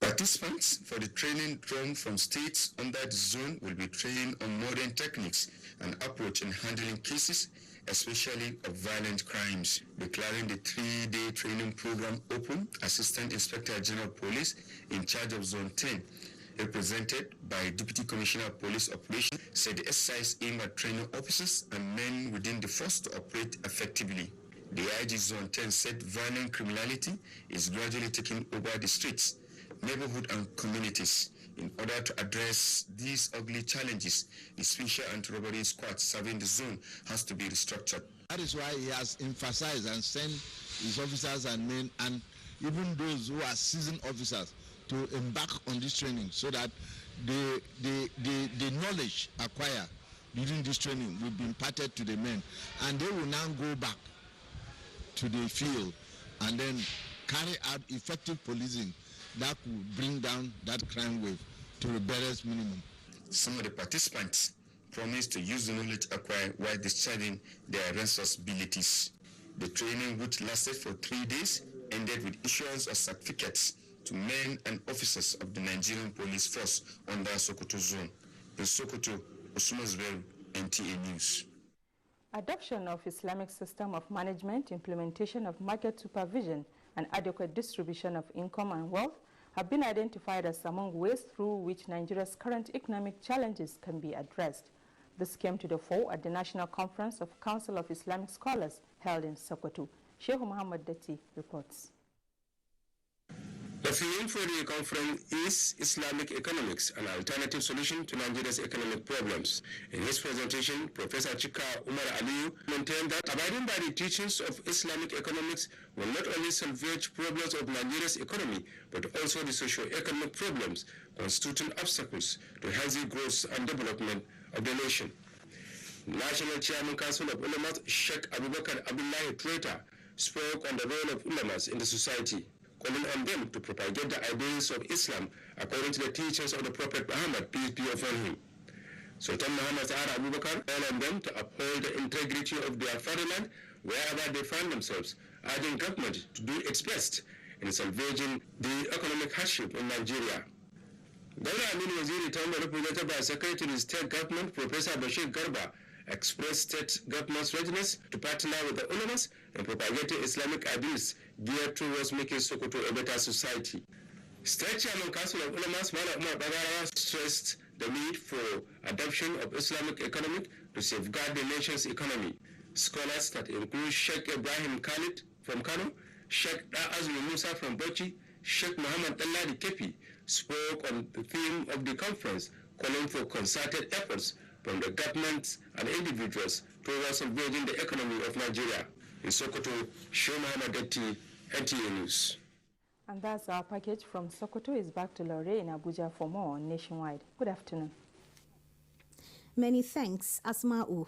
Participants for the training drawn from states under the zone will be trained on modern techniques and approach in handling cases, especially of violent crimes. Declaring the 3-day training program open, Assistant Inspector General of Police in charge of Zone 10, represented by Deputy Commissioner of Police Operations, said the exercise aimed at training officers and men within the force to operate effectively. The IG Zone 10 said violent criminality is gradually taking over the streets, neighborhood and communities. In order to address these ugly challenges, the Special Anti-Robbery Squad serving the zone has to be restructured. That is why he has emphasized and sent his officers and men and even those who are seasoned officers to embark on this training so that the knowledge acquired during this training will be imparted to the men, and they will now go back to the field and then carry out effective policing that will bring down that crime wave to the barest minimum. Some of the participants promised to use the knowledge acquired while discharging their responsibilities. The training, which lasted for 3 days, ended with issuance of certificates to men and officers of the Nigerian police force under Sokoto Zone. In Sokoto, Usman Zubairu, NTA News. Adoption of Islamic system of management, implementation of market supervision, and adequate distribution of income and wealth have been identified as among ways through which Nigeria's current economic challenges can be addressed. This came to the fore at the National Conference of Council of Islamic Scholars held in Sokoto. Sheikh Muhammad Dati reports. The theme for the conference is Islamic economics, an alternative solution to Nigeria's economic problems. In his presentation, Professor Chika Umar Aliyu maintained that abiding by the teachings of Islamic economics will not only salvage problems of Nigeria's economy, but also the socio-economic problems constituting obstacles to healthy growth and development of the nation. National Chairman Council of Ulamas Sheikh Abubakar Abdullahi Traita spoke on the role of ulamas in the society, calling on them to propagate the ideals of Islam according to the teachings of the Prophet Muhammad, peace be upon him. Sultan Muhammad Sa'ad Abubakar called on them to uphold the integrity of their fatherland wherever they find themselves, urging government to do its best in salvaging the economic hardship in Nigeria. Governor Aminu Waziri Tamba, represented by Secretary to the State Government, Professor Bashir Garba, expressed state government's readiness to partner with the ulamas in propagating Islamic ideals geared towards making Sokoto a better society. State Chairman Council of Ulamas Mala Umar Bagarawa stressed the need for adoption of Islamic economic to safeguard the nation's economy. Scholars that include Sheikh Ibrahim Khalid from Kano, Sheikh Azmi Musa from Bochi, Sheikh Muhammad Dalladi Kepi spoke on the theme of the conference, calling for concerted efforts from the governments and individuals towards upgrading the economy of Nigeria. In Sokoto, Sheikh Muhammad Detti, NTA News. And that's our package from Sokoto. Is back to Laurie in Abuja for more on Nationwide. Good afternoon. Many thanks, Asma'u.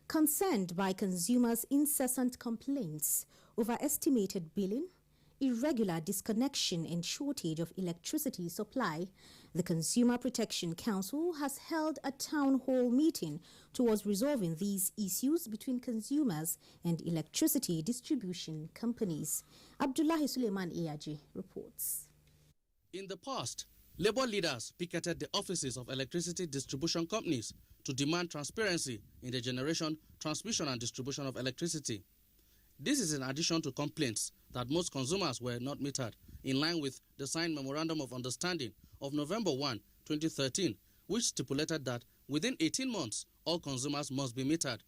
Concerned by consumers' incessant complaints over estimated billing, irregular disconnection and shortage of electricity supply, the Consumer Protection Council has held a town hall meeting towards resolving these issues between consumers and electricity distribution companies. Abdullahi Suleiman Eyaji reports. In the past, labor leaders picketed the offices of electricity distribution companies to demand transparency in the generation, transmission and distribution of electricity. This is in addition to complaints that most consumers were not metered, in line with the signed Memorandum of Understanding of November 1, 2013, which stipulated that within 18 months, all consumers must be metered.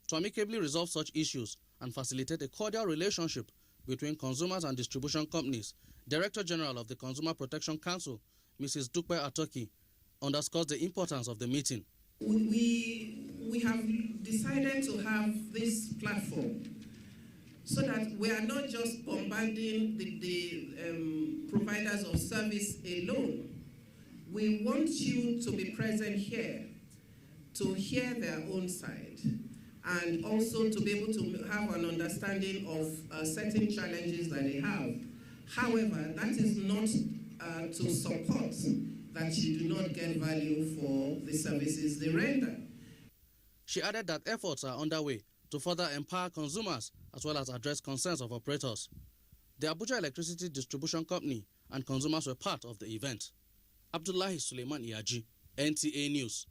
To amicably resolve such issues and facilitate a cordial relationship between consumers and distribution companies, Director General of the Consumer Protection Council, Mrs. Dukpe Atoki, underscores the importance of the meeting. We have decided to have this platform so that we are not just bombarding the providers of service alone. We want you to be present here to hear their own side and also to be able to have an understanding of certain challenges that they have. However, that is not to support that you do not get value for the services they render. She added that efforts are underway to further empower consumers as well as address concerns of operators. The Abuja Electricity Distribution Company and consumers were part of the event. Abdullahi Suleiman Iyaji, NTA News.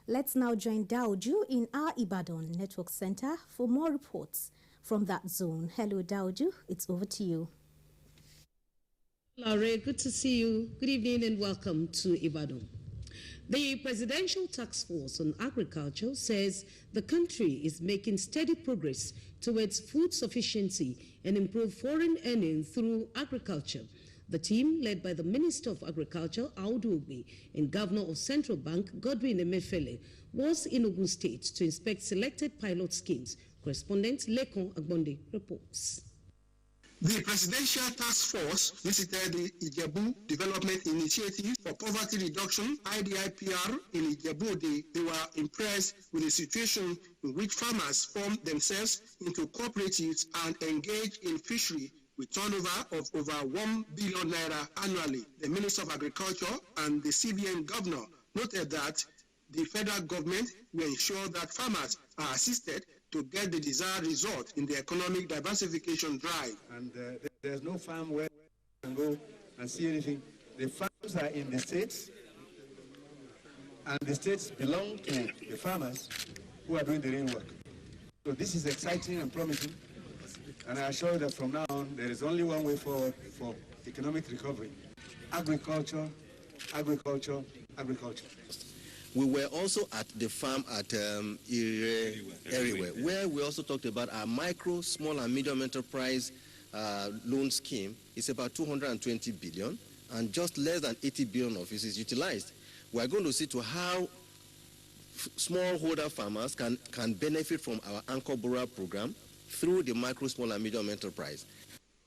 Let's now join Dauju in our Ibadan Network Center for more reports from that zone. Hello, Dauju. It's over to you. Laure, good to see you. Good evening and welcome to Ibadan. The Presidential Task Force on Agriculture says the country is making steady progress towards food sufficiency and improved foreign earnings through agriculture. The team, led by the Minister of Agriculture, Audu Ogbe, and Governor of Central Bank, Godwin Emefiele, was in Ogun State to inspect selected pilot schemes. Correspondent Lekon Agbonde reports. The Presidential Task Force visited the Ijebu Development Initiative for Poverty Reduction, IDPR, in Ijebu. They were impressed with the situation in which farmers form themselves into cooperatives and engage in fishery with turnover of over 1 billion naira annually. The Minister of Agriculture and the CBN Governor noted that the federal government will ensure that farmers are assisted to get the desired result in the economic diversification drive. And there's no farm where you can go and see anything. The farms are in the states, and the states belong to the farmers who are doing the real work. So this is exciting and promising, and I assure you that from now on, there is only one way forward for economic recovery. Agriculture, agriculture, agriculture. We were also at the farm at Waterway, where we also talked about our micro, small and medium enterprise loan scheme. It's about 220 billion, and just less than 80 billion of it is utilized. We're going to see to how smallholder farmers can benefit from our Anchor Borrower program through the micro, small and medium enterprise.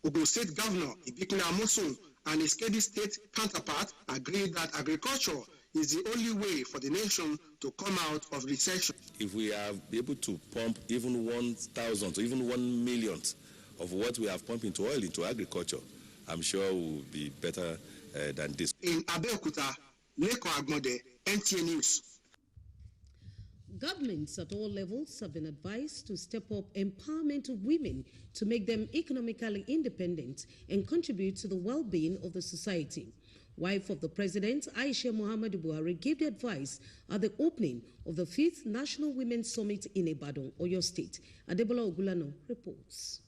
Ogun State Governor Ibikina Amosun and his Kebbi State counterpart agreed that agriculture is the only way for the nation to come out of recession. If we are able to pump even 1,000 or even 1 millionth of what we have pumped into oil into agriculture, I'm sure we'll be better than this. In Abeokuta, Leko Agmode, NTA News. Governments at all levels have been advised to step up empowerment of women to make them economically independent and contribute to the well-being of the society. Wife of the President, Aisha Muhammadu Buhari, gave the advice at the opening of the 5th National Women's Summit in Ibadan, Oyo State. Adebola Ogulano reports.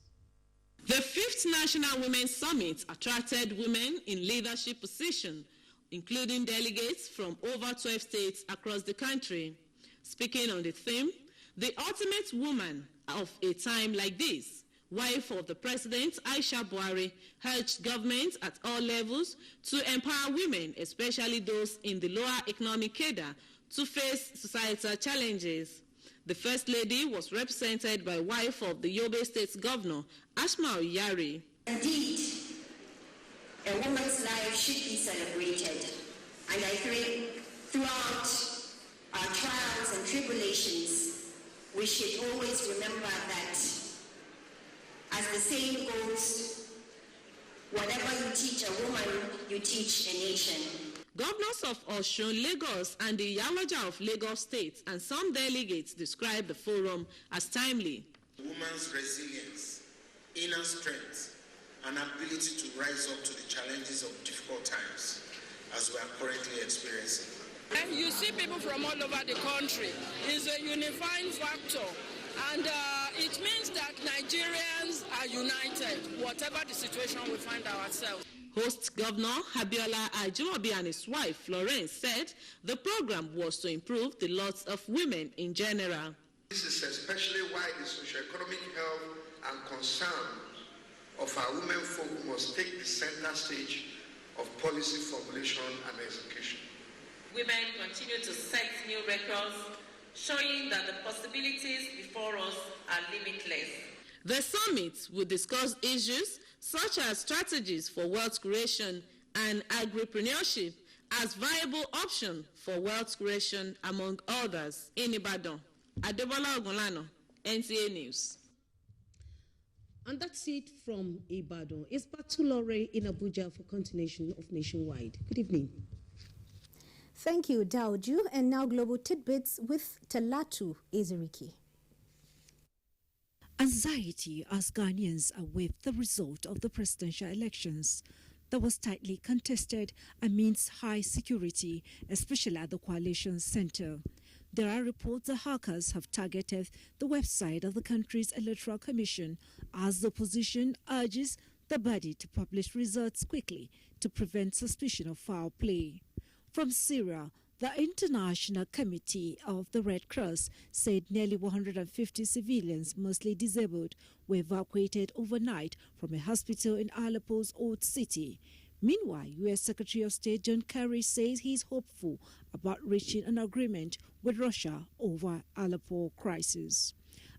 The 5th National Women's Summit attracted women in leadership positions including delegates from over 12 states across the country. Speaking on the theme, the ultimate woman of a time like this, wife of the president, Aisha Buhari, urged government at all levels to empower women, especially those in the lower economic cadre, to face societal challenges. The First Lady was represented by wife of the Yobe State Governor, Asma Oyari. Indeed, a woman's life should be celebrated, and I think throughout our trials and tribulations, we should always remember that, as the saying goes, whatever you teach a woman, you teach a nation. Governors of Osun, Lagos, and the Yalaja of Lagos State and some delegates described the forum as timely. Women's resilience, inner strength, and ability to rise up to the challenges of difficult times, as we are currently experiencing. And you see people from all over the country. It's a unifying factor. And it means that Nigerians are united, whatever the situation we find ourselves. Host Governor Abiola Ajimobi and his wife Florence said the program was to improve the lots of women in general. This is especially why the socio-economic health and concern of our women folk must take the center stage of policy formulation and execution. Women continue to set new records, showing that the possibilities before us are limitless. The summit will discuss issues such as strategies for wealth creation and agripreneurship as viable option for wealth creation, among others. In Ibadan, Adebola Ogunlano, NTA News. And that's it from Ibadan. It's Batulore in Abuja for continuation of Nationwide. Good evening. Thank you, Daoju. And now global tidbits with Talatu Ezeriki. Anxiety as Ghanaians await the result of the presidential elections that was tightly contested amidst high security, especially at the coalition center. There are reports that hackers have targeted the website of the country's electoral commission as the opposition urges the body to publish results quickly to prevent suspicion of foul play. From Syria, the International Committee of the Red Cross said nearly 150 civilians, mostly disabled, were evacuated overnight from a hospital in Aleppo's old city. Meanwhile, U.S. Secretary of State John Kerry says he is hopeful about reaching an agreement with Russia over Aleppo crisis.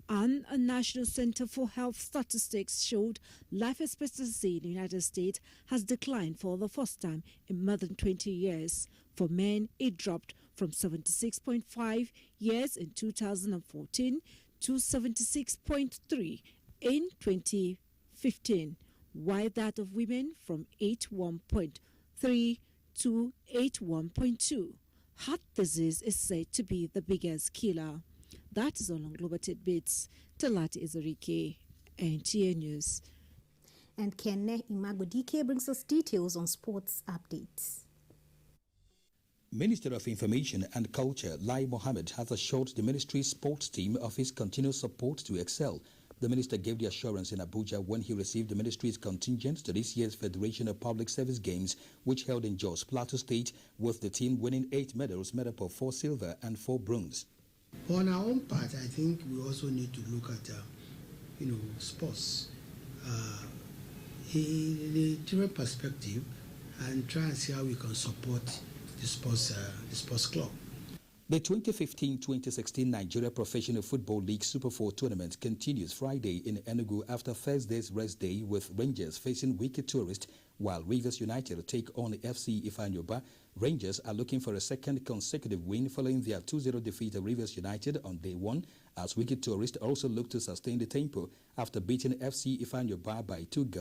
And a National Center for Health Statistics showed life expectancy in the United States has declined for the first time in more than 20 years. For men, it dropped from 76.5 years in 2014 to 76.3 in 2015, while that of women from 81.3 to 81.2. Heart disease is said to be the biggest killer. That is all on Global Tidbits. Talati Ezerike, NTA News. And Kenne Imagodike brings us details on sports updates. Minister of Information and Culture, Lai Mohammed, has assured the ministry's sports team of his continued support to excel. The minister gave the assurance in Abuja when he received the ministry's contingent to this year's Federation of Public Service Games, which held in Jos, Plateau State, with the team winning 8 medals made up of 4 silver and 4 bronze. On our own part, I think we also need to look at, sports in a different perspective and try and see how we can support the sports club. The 2015-2016 Nigeria Professional Football League Super 4 tournament continues Friday in Enugu after Thursday's rest day, with Rangers facing Wicked Tourist, while Rivers United take on FC Ifanyoba. Rangers are looking for a second consecutive win following their 2-0 defeat of Rivers United on day 1, as Wicked Tourist also look to sustain the tempo after beating FC Ifanyoba by 2 goals.